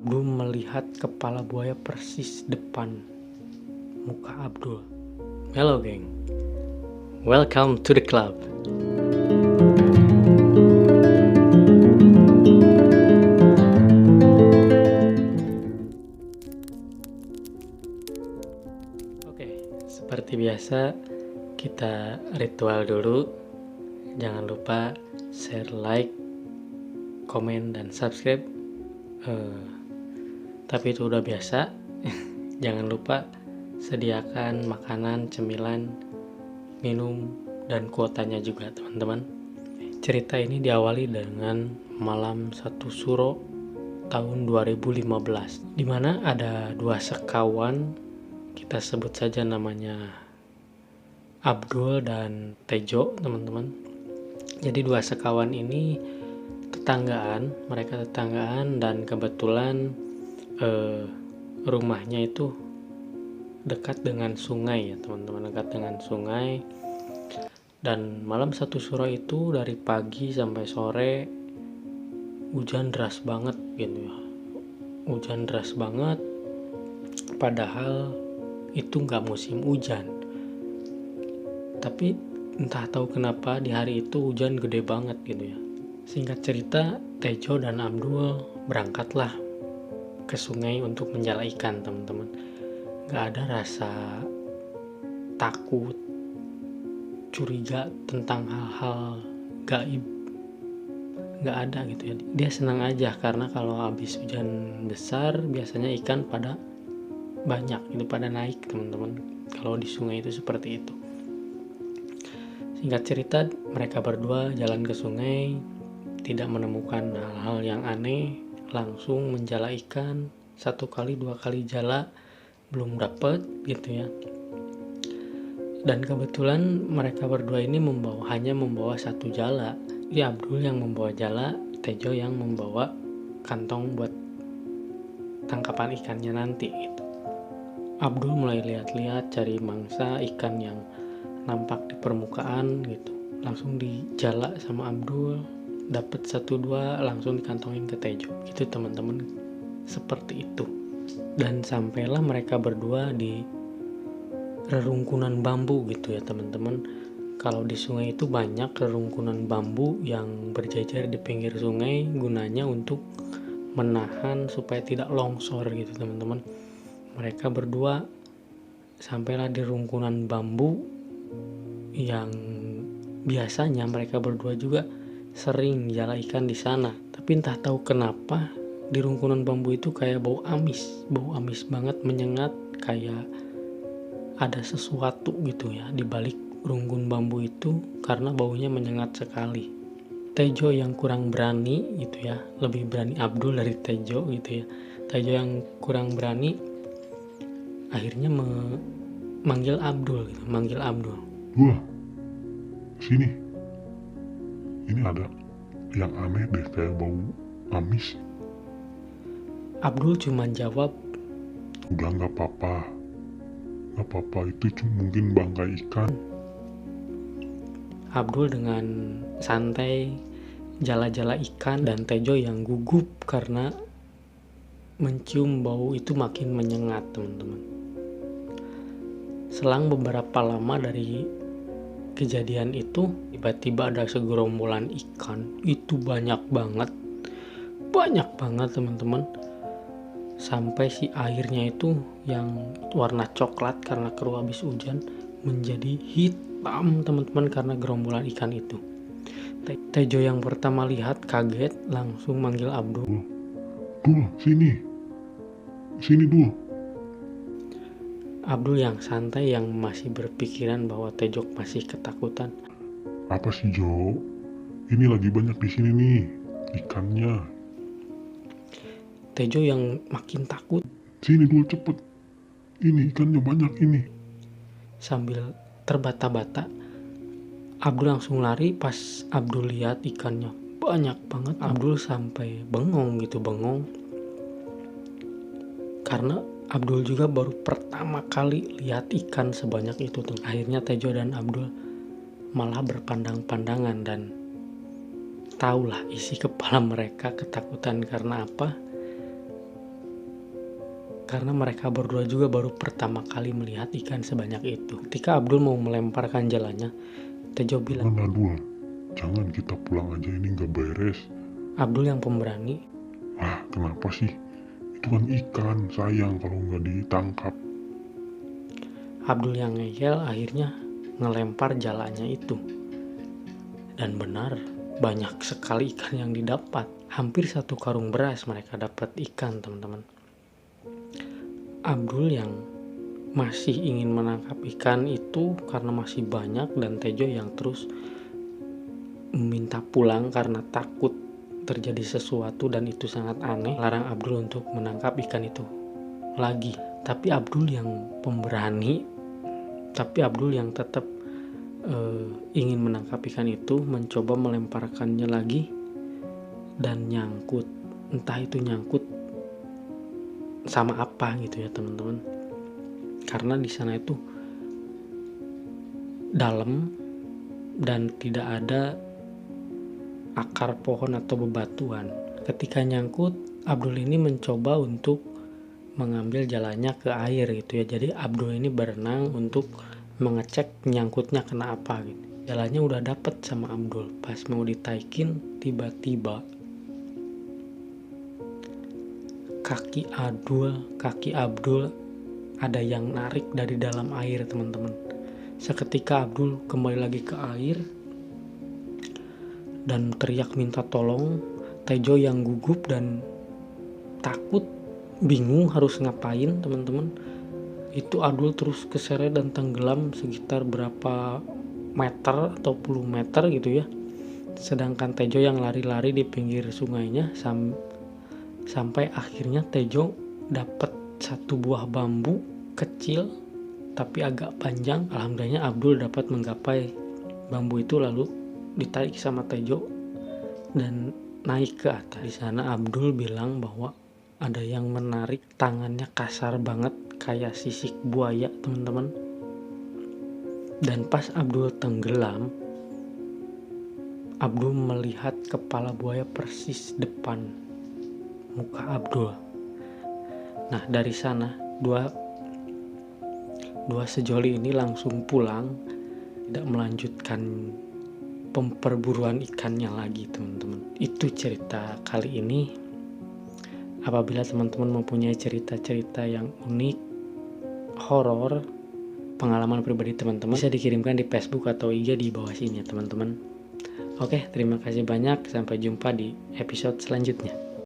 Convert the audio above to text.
Abdul melihat kepala buaya persis depan muka Abdul. Hello geng, welcome to the club. Oke, seperti biasa kita ritual dulu. Jangan lupa share, like, komen, dan subscribe. Tapi itu udah biasa. Jangan lupa sediakan makanan, cemilan, minum, dan kuotanya juga teman-teman. Cerita ini diawali dengan malam 1 Suro tahun 2015, dimana ada dua sekawan, kita sebut saja namanya Abdul dan Tejo teman-teman. Jadi dua sekawan ini mereka tetanggaan, dan kebetulan rumahnya itu dekat dengan sungai ya teman-teman, dekat dengan sungai. Dan malam 1 Suro itu dari pagi sampai sore hujan deras banget gitu ya, hujan deras banget, padahal itu nggak musim hujan. Tapi entah tahu kenapa di hari itu hujan gede banget gitu ya. Singkat cerita, Tejo dan Abdul berangkatlah ke sungai untuk menjala ikan teman-teman. Gak ada rasa takut, curiga tentang hal-hal gaib, gak ada gitu ya. Dia senang aja karena kalau habis hujan besar biasanya ikan pada banyak gitu, pada naik teman-teman. Kalau di sungai itu seperti itu. Singkat cerita, mereka berdua jalan ke sungai, tidak menemukan hal-hal yang aneh, langsung menjala ikan. 1 kali 2 kali jala belum dapet gitu ya. Dan kebetulan mereka berdua ini hanya membawa 1 jala. Ya, Abdul yang membawa jala, Tejo yang membawa kantong buat tangkapan ikannya nanti gitu. Abdul mulai lihat-lihat cari mangsa ikan yang nampak di permukaan gitu. Langsung dijala sama Abdul, dapat 1-2 langsung dikantongin ke Tejo gitu teman-teman, seperti itu. Dan sampailah mereka berdua di rerungkunan bambu gitu ya teman-teman. Kalau di sungai itu banyak rerungkunan bambu yang berjajar di pinggir sungai, gunanya untuk menahan supaya tidak longsor gitu teman-teman. Mereka berdua sampailah di rungkunan bambu yang biasanya mereka berdua juga sering jala ikan di sana. Tapi entah tahu kenapa di rungkunan bambu itu kayak bau amis banget, menyengat, kayak ada sesuatu gitu ya di balik rungkun bambu itu karena baunya menyengat sekali. Tejo yang kurang berani gitu ya, lebih berani Abdul dari Tejo gitu ya. Tejo yang kurang berani akhirnya manggil Abdul. Wah, sini. Ini ada yang aneh deh, kayak bau amis. Abdul cuma jawab, Udah nggak apa-apa, itu cuma mungkin bangkai ikan. Abdul dengan santai jala-jala ikan, dan Tejo yang gugup karena mencium bau itu makin menyengat teman-teman. Selang beberapa lama dari kejadian itu, tiba-tiba ada segerombolan ikan. Itu banyak banget teman-teman. Sampai si airnya itu yang warna coklat karena keruh habis hujan menjadi hitam teman-teman karena gerombolan ikan itu. Tejo yang pertama lihat kaget, langsung manggil Abdul. Dul, sini Dul. Abdul yang santai, yang masih berpikiran bahwa Tejo masih ketakutan. Apa sih Jo? Ini lagi banyak di sini nih ikannya. Tejo yang makin takut. Sini Dul, cepet. Ini ikannya banyak ini. Sambil terbata-bata, Abdul langsung lari. Pas Abdul lihat ikannya banyak banget, Abdul sampai bengong karena Abdul juga baru pertama kali lihat ikan sebanyak itu tuh. Akhirnya Tejo dan Abdul malah berpandang-pandangan, dan tahulah isi kepala mereka ketakutan karena apa? karena mereka berdua juga baru pertama kali melihat ikan sebanyak itu. Ketika Abdul mau melemparkan jalannya, Tejo bilang, Jangan Adul, jangan, kita pulang aja, ini nggak beres. Abdul yang pemberani, Kenapa sih? Itu kan ikan, sayang kalau nggak ditangkap. Abdul yang ngeyel akhirnya ngelempar jalannya itu. Dan benar, banyak sekali ikan yang didapat. Hampir 1 karung beras mereka dapat ikan, teman-teman. Abdul yang masih ingin menangkap ikan itu karena masih banyak, dan Tejo yang terus meminta pulang karena takut terjadi sesuatu dan itu sangat aneh, larang Abdul untuk menangkap ikan itu lagi. Tapi Abdul yang pemberani, tapi Abdul yang tetap ingin menangkap ikan itu, mencoba melemparkannya lagi dan nyangkut. Entah itu nyangkut sama apa gitu ya teman-teman, karena di sana itu dalam dan tidak ada akar pohon atau bebatuan. Ketika nyangkut, Abdul ini mencoba untuk mengambil jalannya ke air gitu ya. Jadi Abdul ini berenang untuk mengecek nyangkutnya kena apa gitu. Jalannya udah dapet sama Abdul. Pas mau ditaikin, tiba-tiba kaki Abdul ada yang narik dari dalam air, teman-teman. Seketika Abdul kembali lagi ke air dan teriak minta tolong. Tejo yang gugup dan takut, bingung harus ngapain, teman-teman. Itu Abdul terus keseret dan tenggelam sekitar berapa meter atau puluh meter gitu ya. Sedangkan Tejo yang lari-lari di pinggir sungainya sampai akhirnya Tejo dapat 1 buah bambu kecil tapi agak panjang. Alhamdulillah Abdul dapat menggapai bambu itu, lalu ditarik sama Tejo dan naik ke atas. Di sana Abdul bilang bahwa ada yang menarik tangannya kasar banget kayak sisik buaya, teman-teman. Dan pas Abdul tenggelam, Abdul melihat kepala buaya persis depan muka Abdul. Nah, dari sana dua sejoli ini langsung pulang, tidak melanjutkan pemperburuan ikannya lagi, teman-teman. Itu cerita kali ini. Apabila teman-teman mempunyai cerita-cerita yang unik, horor, pengalaman pribadi teman-teman, bisa dikirimkan di Facebook atau IG di bawah sini ya teman-teman. Oke, terima kasih banyak. Sampai jumpa di episode selanjutnya.